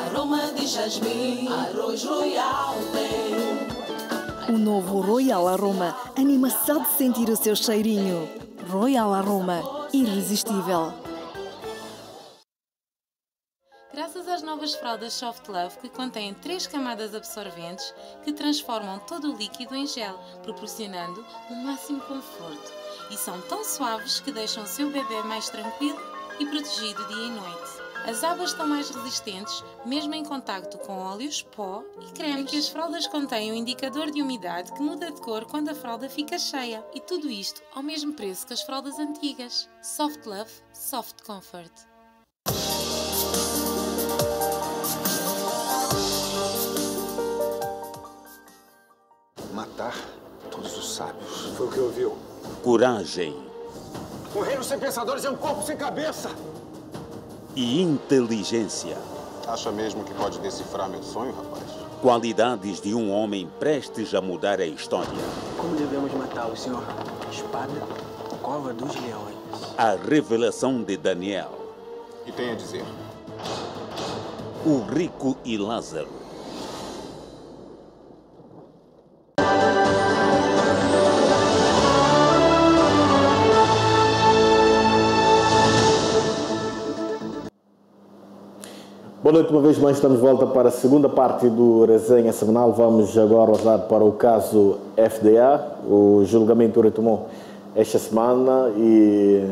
aroma de jasmim. Arroz Royal tem.
O novo Royal Aroma anima só de sentir o seu cheirinho. Royal Aroma, irresistível.
Graças às novas fraldas Soft Love, que contêm 3 camadas absorventes que transformam todo o líquido em gel, proporcionando o máximo conforto. E são tão suaves que deixam o seu bebê mais tranquilo e protegido dia e noite. As abas estão mais resistentes, mesmo em contacto com óleos, pó e cremes. Que as fraldas contêm um indicador de umidade que muda de cor quando a fralda fica cheia. E tudo isto ao mesmo preço que as fraldas antigas. Soft Love, Soft Comfort.
Matar todos os sábios. Foi o que ouviu.
Coragem.
Um reino sem pensadores é um corpo sem cabeça.
E inteligência.
Acha mesmo que pode decifrar meu sonho, rapaz?
Qualidades de um homem prestes a mudar a história.
Como devemos matá-lo, senhor? Espada, cova dos leões.
A revelação de Daniel.
E tem a dizer?
O rico e Lázaro.
Boa noite, uma vez mais estamos de volta para a segunda parte do Resenha Semanal. Vamos agora olhar para o caso FDA. O julgamento retomou esta semana e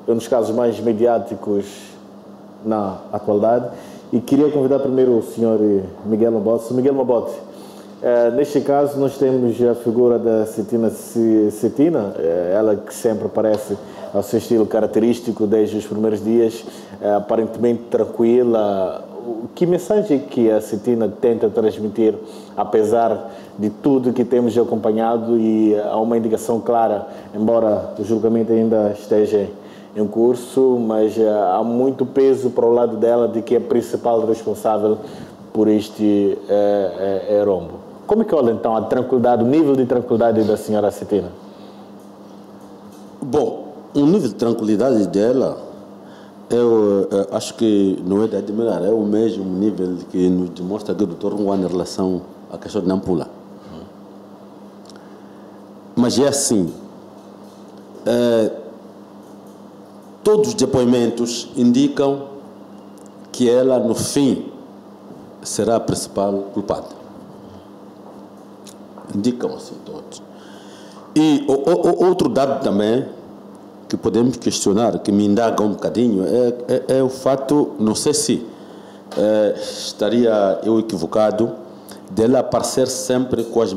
é um dos casos mais mediáticos na atualidade. E queria convidar primeiro o Sr. Miguel Mabote. Miguel Mabote, neste caso nós temos a figura da Cetina, ela que sempre aparece ao seu estilo característico desde os primeiros dias, aparentemente tranquila. Que mensagem que a Cetina tenta transmitir, apesar de tudo que temos acompanhado, e há uma indicação clara, embora o julgamento ainda esteja em curso, mas há muito peso para o lado dela de que é a principal responsável por este rombo. Como é que olha então a tranquilidade, o nível de tranquilidade da senhora Cetina?
Bom, o nível de tranquilidade dela, eu acho que não é de admirar, é o mesmo nível que nos demonstra o Dr. Nguan em relação à questão de Nampula. Mas é assim, todos os depoimentos indicam que ela, no fim, será a principal culpada. Indicam assim todos. E outro dado também que podemos questionar, que me indaga um bocadinho, é o fato, não sei se estaria eu equivocado, dela aparecer sempre com as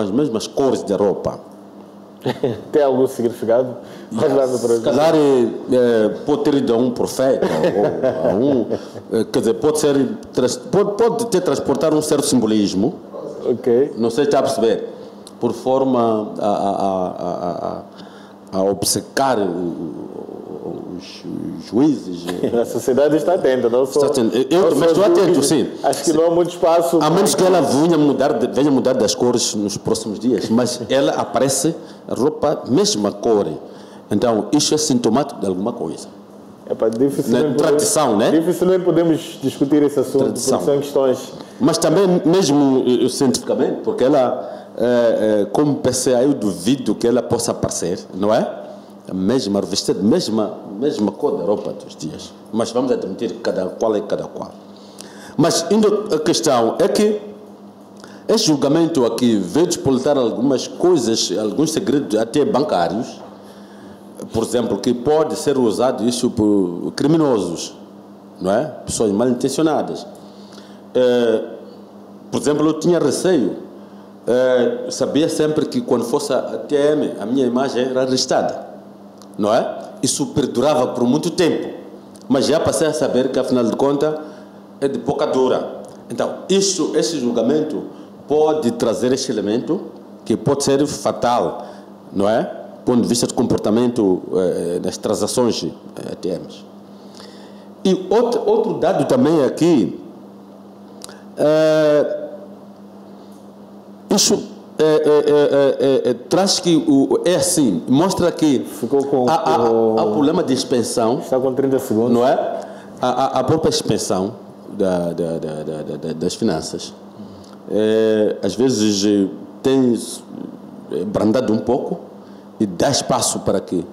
mesmas cores de roupa.
Tem algum significado?
Se calhar pode ter ido a um profeta, ou a um. Quer dizer, pode ter transportar um certo simbolismo.
Ok.
Não sei se está a perceber. Por forma a obcecar os juízes.
A sociedade está atenta, não só.
Mas estou atento, sim.
Acho que não há muito espaço.
A menos que ela venha mudar das cores nos próximos dias, mas ela aparece a roupa mesma cor. Então, isso é sintomático de alguma coisa.
Dificilmente
tradição, né?
Dificilmente podemos discutir esse assunto, porque são questões.
Mas também, mesmo cientificamente, porque ela, como PCA, eu duvido que ela possa aparecer, não é? A mesma revestida, mesma cor da roupa dos dias. Mas vamos admitir cada qual é cada qual. Mas indo a questão é que esse julgamento aqui veio despolitar algumas coisas, alguns segredos até bancários, por exemplo, que pode ser usado isso por criminosos, não é? Pessoas mal intencionadas. Por exemplo, eu tinha receio, sabia sempre que quando fosse a ATM, a minha imagem era arrestada, não é? Isso perdurava por muito tempo, mas já passei a saber que, afinal de contas, é de pouca dura. Então, esse julgamento pode trazer este elemento que pode ser fatal, não é? Do ponto de vista de comportamento das transações ATMs. E outro dado também aqui, isso traz que é assim, mostra que há problema de expensão.
Está com 30 segundos.
Não é? A própria expensão das finanças. Às vezes tem brandado um pouco e dá espaço para que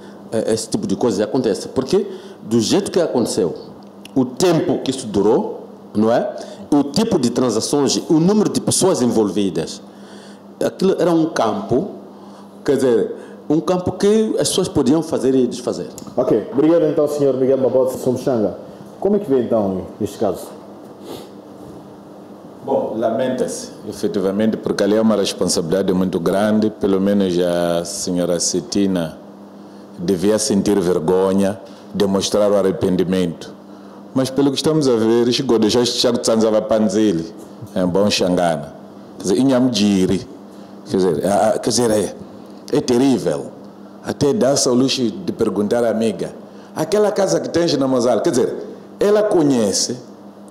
esse tipo de coisa aconteça. Porque do jeito que aconteceu, o tempo que isso durou, não é? O tipo de transações, o número de pessoas envolvidas, aquilo era um campo, quer dizer, um campo que as pessoas podiam fazer e desfazer.
Ok, obrigado então, Sr. Miguel Mabota Somchanga. Como é que vê então este caso?
Bom, lamenta-se, efetivamente, porque ali é uma responsabilidade muito grande. Pelo menos a senhora Cetina devia sentir vergonha, demonstrar o arrependimento. Mas pelo que estamos a ver, chegou a deixar este Tiago Tsanzava Panzili, é um bom xangana. Quer dizer, Inhamgiri. Quer dizer, é terrível. Até dá-se ao luxo de perguntar à amiga: aquela casa que tens na Mozart, quer dizer, ela conhece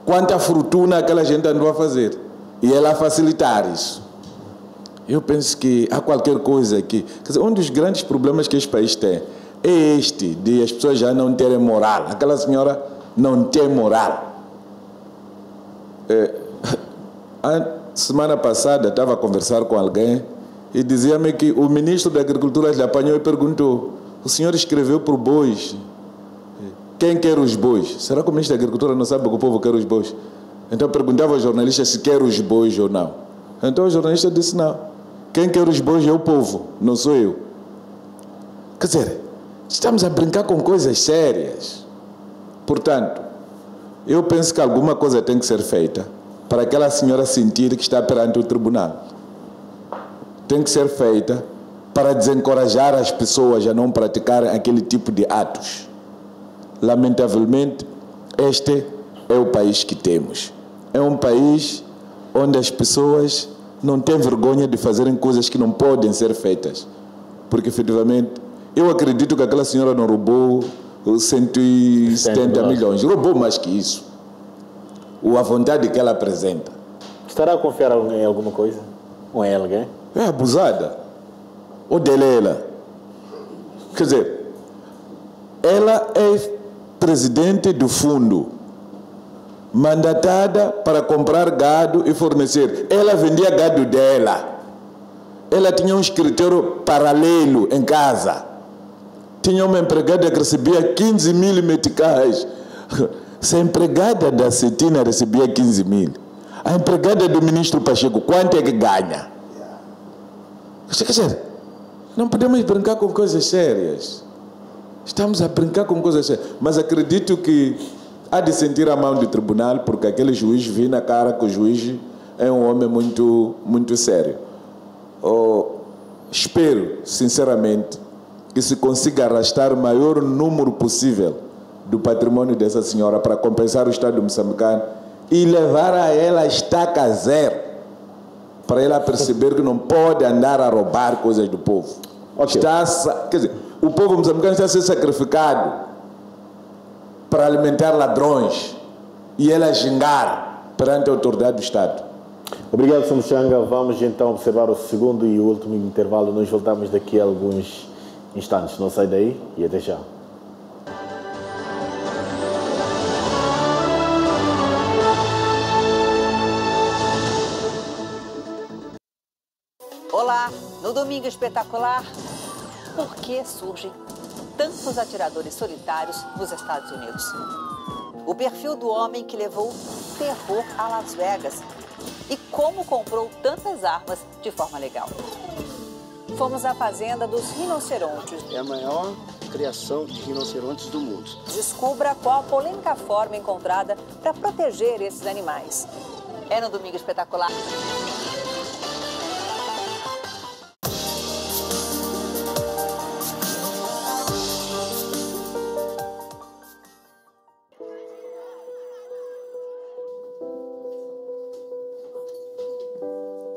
quanta fortuna aquela gente andou a fazer e ela a facilitar isso. Eu penso que há qualquer coisa aqui. Quer dizer, um dos grandes problemas que este país tem é este, de as pessoas já não terem moral. Aquela senhora não tem moral. A semana passada estava a conversar com alguém e dizia-me que o ministro da Agricultura lhe apanhou e perguntou: o senhor escreveu por bois, quem quer os bois? Será que o ministro da Agricultura não sabe que o povo quer os bois? Então perguntava ao jornalista se quer os bois ou não. Então o jornalista disse: não, quem quer os bois é o povo, não sou eu. Quer dizer, estamos a brincar com coisas sérias. Portanto, eu penso que alguma coisa tem que ser feita para aquela senhora sentir que está perante o tribunal. Tem que ser feita para desencorajar as pessoas a não praticarem aquele tipo de atos. Lamentavelmente, este é o país que temos. É um país onde as pessoas não têm vergonha de fazerem coisas que não podem ser feitas. Porque, efetivamente, eu acredito que aquela senhora não roubou 170 milhões. Roubou mais que isso. A vontade que ela apresenta.
Estará a confiar em alguma coisa? Ou em alguém?
É abusada. Ou dela. Quer dizer, ela é presidente do fundo, mandatada para comprar gado e fornecer. Ela vendia gado dela. Ela tinha um escritório paralelo em casa. Tinha uma empregada que recebia 15 mil meticais. Se a empregada da Cetina recebia 15 mil, a empregada do ministro Pacheco, quanto é que ganha? Quer dizer, não podemos brincar com coisas sérias. Estamos a brincar com coisas sérias. Mas acredito que há de sentir a mão do tribunal, porque aquele juiz viu na cara que o juiz é um homem muito, muito sério. espero, sinceramente, que se consiga arrastar o maior número possível do patrimônio dessa senhora para compensar o Estado moçambicano e levar a ela a estaca zero, para ela perceber que não pode andar a roubar coisas do povo. Okay. Quer dizer, o povo moçambicano está a ser sacrificado para alimentar ladrões e ela gingar perante a autoridade do Estado.
Obrigado, Sr. Muchanga. Vamos então observar o segundo e último intervalo. Nós voltamos daqui a alguns instantes. Não sai daí e até já.
Olá, no Domingo Espetacular, por que surgem tantos atiradores solitários nos Estados Unidos? O perfil do homem que levou terror a Las Vegas e como comprou tantas armas de forma legal. Fomos à fazenda dos rinocerontes.
É a maior criação de rinocerontes do mundo.
Descubra qual a polêmica forma encontrada para proteger esses animais. É no Domingo Espetacular.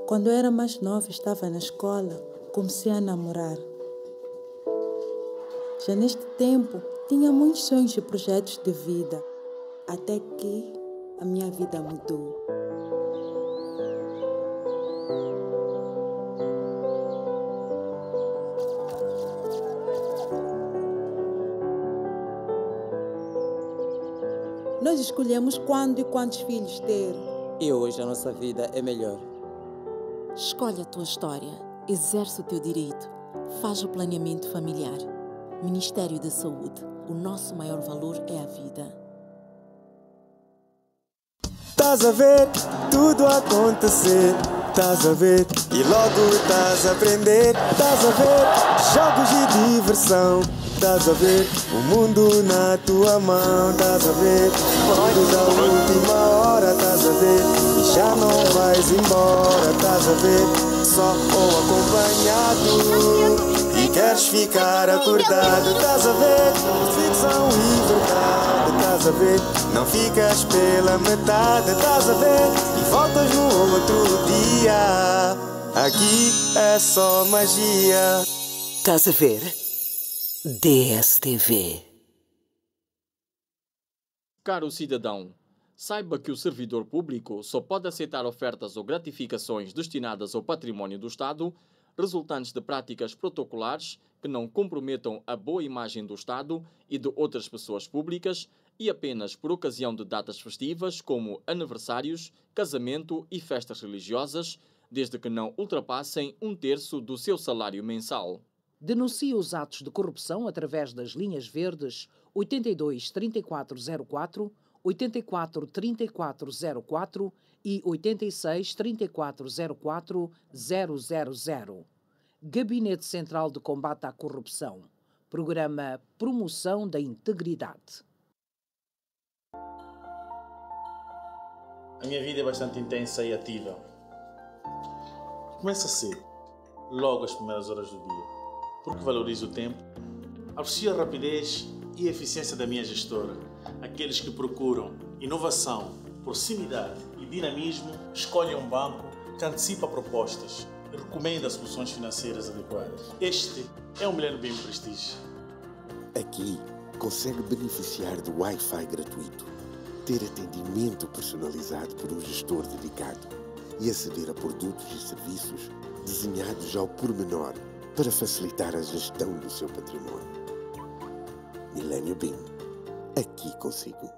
Quando eu era mais nova, estava na escola, comecei a namorar. Já neste tempo, tinha muitos sonhos e projetos de vida, até que a minha vida mudou. Nós escolhemos quando e quantos filhos ter.
E hoje a nossa vida é melhor.
Escolhe a tua história, exerce o teu direito, faz o planeamento familiar. Ministério da Saúde, o nosso maior valor é a vida.
Estás a ver tudo acontecer, estás a ver e logo estás a aprender, estás a ver jogos de diversão, estás a ver o mundo na tua mão, estás a ver fotos da última hora, estás a ver e já não vais embora, estás a ver só ou acompanhado e queres ficar acordado, estás a ver ficção e verdade, estás a ver não ficas pela metade, estás a ver e voltas no outro dia, aqui é só magia.
Estás a ver? DSTV.
Caro cidadão, saiba que o servidor público só pode aceitar ofertas ou gratificações destinadas ao património do Estado resultantes de práticas protocolares que não comprometam a boa imagem do Estado e de outras pessoas públicas e apenas por ocasião de datas festivas como aniversários, casamento e festas religiosas, desde que não ultrapassem 1/3 do seu salário mensal.
Denuncie os atos de corrupção através das linhas verdes 82 3404, 84 3404 e 86 3404 000. Gabinete Central de Combate à Corrupção. Programa Promoção da Integridade.
A minha vida é bastante intensa e ativa. Começa cedo, logo às primeiras horas do dia, porque valorizo o tempo, aprecio a rapidez e a eficiência da minha gestora. Aqueles que procuram inovação, proximidade e dinamismo escolhem um banco que antecipa propostas e recomenda soluções financeiras adequadas. Este é o Millennium Bim Prestige.
Aqui consegue beneficiar do Wi-Fi gratuito, ter atendimento personalizado por um gestor dedicado e aceder a produtos e serviços desenhados ao pormenor para facilitar a gestão do seu património. Millennium Bim. Aqui consigo.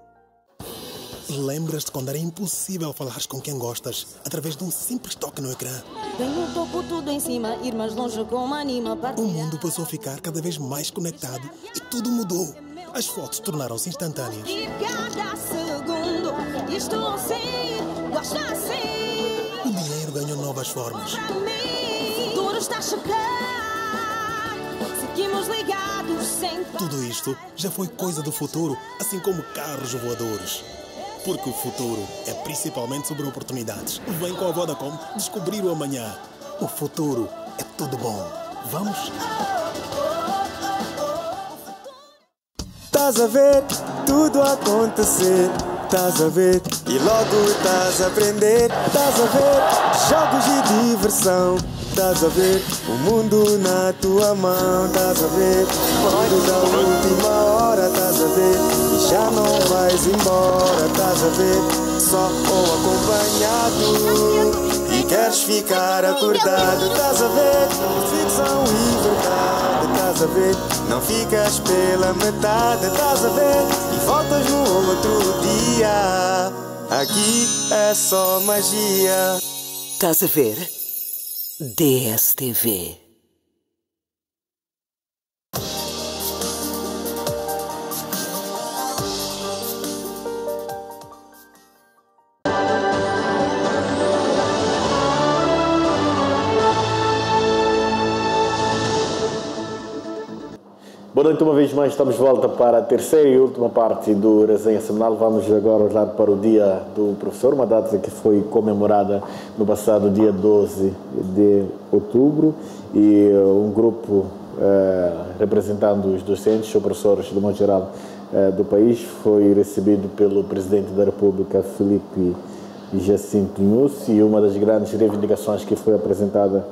Lembras-te quando era impossível falares com quem gostas através de um simples toque no ecrã?
Tenho o topo tudo em cima, ir mais longe com uma anima partilhar.
O mundo passou a ficar cada vez mais conectado e tudo mudou. As fotos tornaram-se instantâneas.
E cada segundo estou assim, gosto assim.
O dinheiro ganhou novas formas.
O futuro está a chegar, seguimos ligados sem parar.
Tudo isto já foi coisa do futuro, assim como carros voadores. Porque o futuro é principalmente sobre oportunidades. Vem com a Vodacom descobrir o amanhã. O futuro é tudo bom. Vamos?
Estás a ver tudo acontecer, estás a ver e logo estás a aprender, estás a ver jogos e diversão, estás a ver o mundo na tua mão, estás a ver quando da última hora, estás a ver e já não vais embora, estás a ver só ou acompanhado e queres ficar acordado, estás a ver ficção e verdade, estás a ver não ficas pela metade, estás a ver e voltas no outro dia, aqui é só magia.
Estás a ver? DSTV.
Boa noite, uma vez mais estamos de volta para a terceira e última parte do Resenha Semanal. Vamos agora olhar para o Dia do Professor, uma data que foi comemorada no passado dia 12 de outubro e um grupo representando os docentes, os professores do modo geral do país, foi recebido pelo Presidente da República, Filipe Jacinto Nyusi, e uma das grandes reivindicações que foi apresentada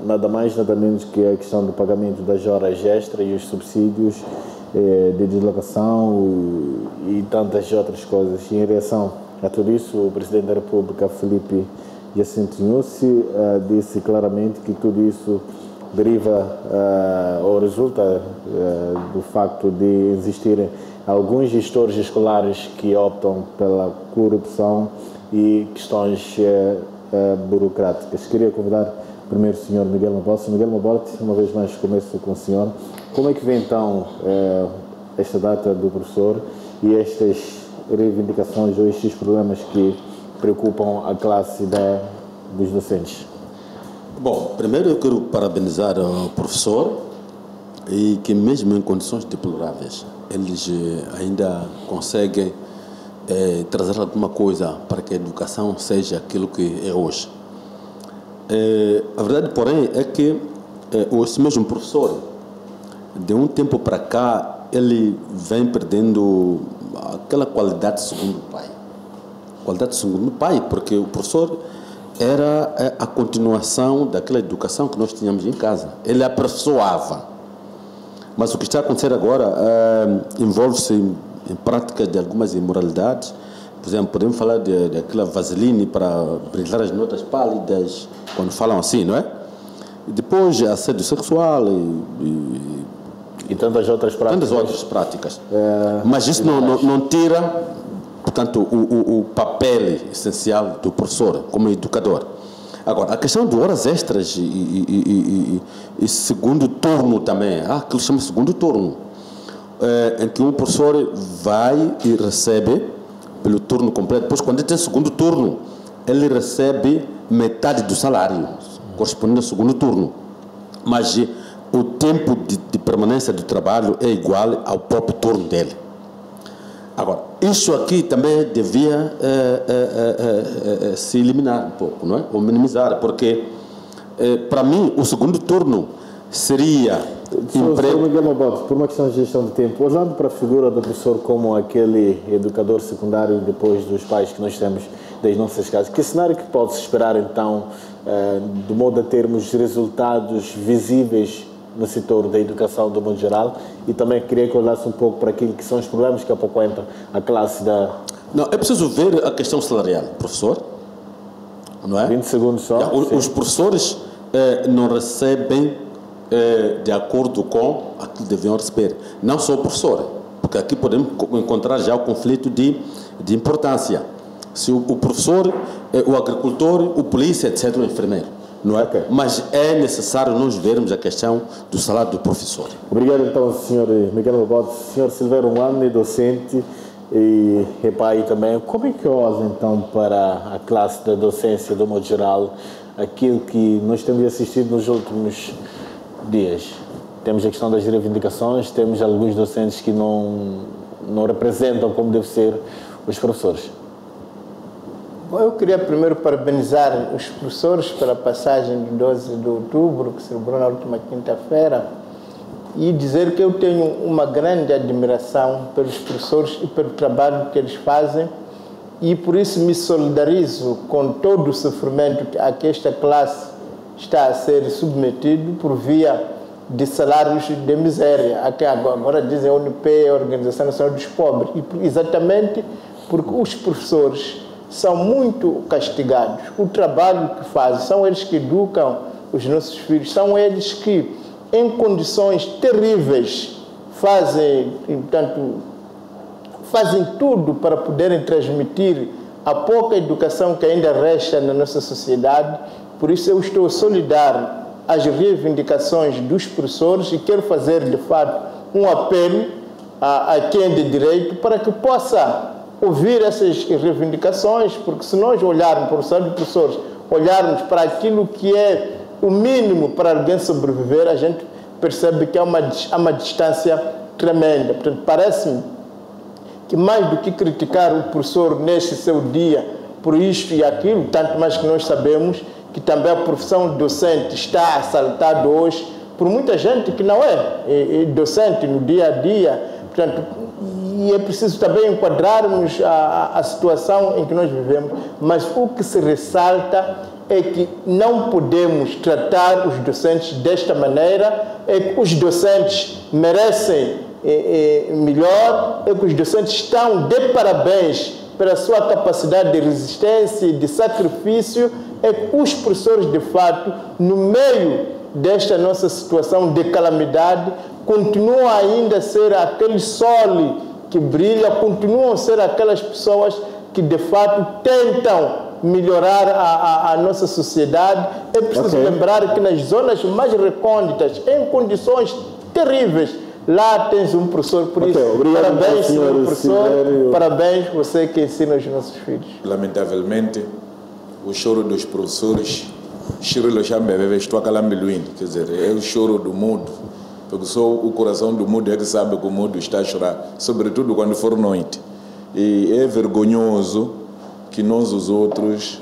nada mais, nada menos que a questão do pagamento das horas extras e os subsídios de deslocação e tantas outras coisas. E em reação a tudo isso, o Presidente da República, Filipe Jacinto Nyusi, disse claramente que tudo isso deriva ou resulta do facto de existirem alguns gestores escolares que optam pela corrupção e questões burocráticas. Queria convidar primeiro o Sr. Miguel Mabote. Miguel Mabote, uma vez mais começo com o senhor. Como é que vê então esta data do professor e estas reivindicações ou estes problemas que preocupam a classe dos docentes?
Bom, primeiro eu quero parabenizar o professor e que mesmo em condições deploráveis eles ainda conseguem trazer alguma coisa para que a educação seja aquilo que é hoje. A verdade, porém, é que esse mesmo professor, de um tempo para cá, ele vem perdendo aquela qualidade de segundo pai. Qualidade de segundo pai, porque o professor era a continuação daquela educação que nós tínhamos em casa. Ele aperfeiçoava. Mas o que está a acontecer agora envolve-se em prática de algumas imoralidades. Por exemplo, podemos falar daquela vaseline para brilhar as notas pálidas, quando falam assim, não é? E depois assédio sexual
e tantas outras práticas.
Tantas outras práticas. Mas isso não tira, portanto, o papel essencial do professor como educador. Agora, a questão de horas extras e segundo turno também, aquilo chama segundo turno, em que um professor vai e recebe pelo turno completo. Depois, quando ele tem segundo turno, ele recebe metade do salário correspondente ao segundo turno. Mas o tempo de permanência do trabalho é igual ao próprio turno dele. Agora, isso aqui também devia se eliminar um pouco, não é? Ou minimizar, porque para mim o segundo turno seria
emprego. Miguel Mabote, por uma questão de gestão de tempo, olhando para a figura do professor como aquele educador secundário depois dos pais que nós temos das nossas casas, que cenário que pode-se esperar então, de modo a termos resultados visíveis no setor da educação do modo geral, e também queria que olhasse um pouco para aquilo que são os problemas que apoquentam a classe da...
Não, é preciso ver a questão salarial, professor, não é?
20 segundos só.
Os professores não recebem de acordo com aquilo que deviam receber, não só o professor, porque aqui podemos encontrar já o conflito de importância. Se o professor, o agricultor, o polícia, etc., o enfermeiro. Não é? Okay. Mas é necessário nós vermos a questão do salário do professor.
Obrigado então, Sr. Miguel Mabote. Sr. Silveira, um ano docente e pai também. Como é que olha então para a classe da docência do modo geral aquilo que nós temos assistido nos últimos dias? Temos a questão das reivindicações, temos alguns docentes que não representam como deve ser os professores.
Bom, eu queria primeiro parabenizar os professores pela passagem de 12 de outubro, que celebrou na última quinta-feira, e dizer que eu tenho uma grande admiração pelos professores e pelo trabalho que eles fazem, e por isso me solidarizo com todo o sofrimento a que esta classe está a ser submetido por via de salários de miséria, até agora dizem a ONP, a Organização Nacional dos Pobres, e exatamente porque os professores são muito castigados. O trabalho que fazem, são eles que educam os nossos filhos, são eles que, em condições terríveis, fazem tudo para poderem transmitir a pouca educação que ainda resta na nossa sociedade. Por isso eu estou solidário às reivindicações dos professores e quero fazer, de fato, um apelo a quem é de direito para que possa ouvir essas reivindicações, porque se nós olharmos, professores, olharmos para aquilo que é o mínimo para alguém sobreviver, a gente percebe que há uma distância tremenda. Portanto, parece-me que mais do que criticar o professor neste seu dia por isto e aquilo, tanto mais que nós sabemos que também a profissão docente está assaltada hoje por muita gente que não é docente no dia a dia. Portanto, e é preciso também enquadrarmos a situação em que nós vivemos, mas o que se ressalta é que não podemos tratar os docentes desta maneira, é que os docentes merecem melhor, é que os docentes estão de parabéns pela sua capacidade de resistência e de sacrifício, é que os professores, de fato, no meio desta nossa situação de calamidade, continuam ainda a ser aquele sol que brilha, continuam a ser aquelas pessoas que, de fato, tentam melhorar a nossa sociedade. É preciso lembrar que nas zonas mais recônditas, em condições terríveis, lá tens um professor. Por isso, parabéns, senhor professor, parabéns você que ensina os nossos filhos.
Lamentavelmente, o choro dos professores, quer dizer, é o choro do mudo, porque só o coração do mudo é que sabe que o mudo está a chorar, sobretudo quando for noite. E é vergonhoso que nós, os outros,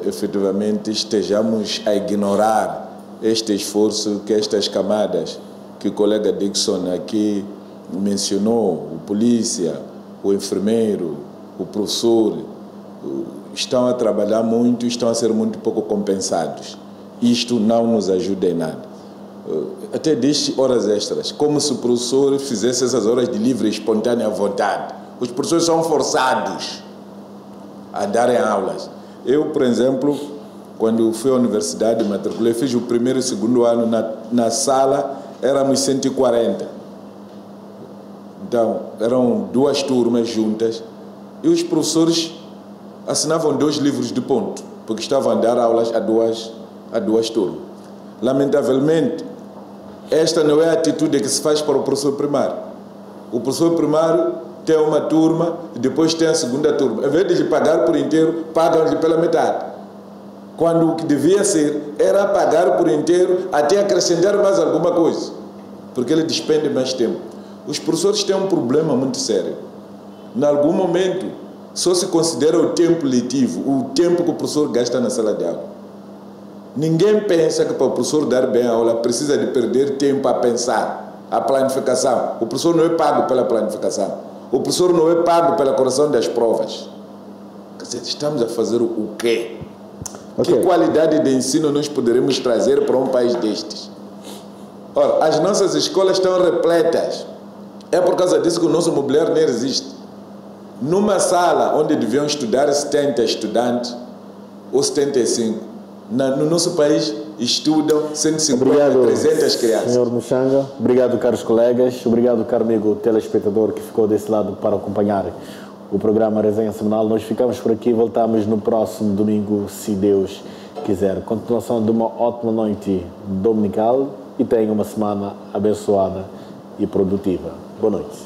efetivamente estejamos a ignorar este esforço que estas camadas que o colega Dixon aqui mencionou, o polícia, o enfermeiro, o professor, estão a trabalhar muito e estão a ser muito pouco compensados. Isto não nos ajuda em nada. Até diz horas extras, como se o professor fizesse essas horas de livre e espontânea vontade. Os professores são forçados a darem aulas. Eu, por exemplo, quando fui à universidade, matriculei, fiz o primeiro e segundo ano na sala, éramos 140. Então, eram 2 turmas juntas e os professores assinavam 2 livros de ponto, porque estavam a dar aulas a duas turmas. Lamentavelmente, esta não é a atitude que se faz para o professor primário. O professor primário tem uma turma e depois tem a segunda turma. Em vez de lhe pagar por inteiro, pagam-lhe pela metade. Quando o que devia ser era pagar por inteiro até acrescentar mais alguma coisa, porque ele despende mais tempo. Os professores têm um problema muito sério. Em algum momento, só se considera o tempo letivo, o tempo que o professor gasta na sala de aula. Ninguém pensa que para o professor dar bem a aula precisa de perder tempo a pensar, a planificação. O professor não é pago pela planificação. O professor não é pago pela correção das provas. Quer dizer, estamos a fazer o quê? Que qualidade de ensino nós poderemos trazer para um país destes? Ora, as nossas escolas estão repletas. É por causa disso que o nosso mobiliário nem resiste. Numa sala onde deviam estudar 70 estudantes, ou 75, no nosso país estudam 150, 300 crianças.
Senhor Muxanga, obrigado, caros colegas, obrigado, caro amigo telespectador que ficou desse lado para acompanhar o programa Resenha Semanal. Nós ficamos por aqui, voltamos no próximo domingo, se Deus quiser. Continuação de uma ótima noite dominical e tenha uma semana abençoada e produtiva. Boa noite.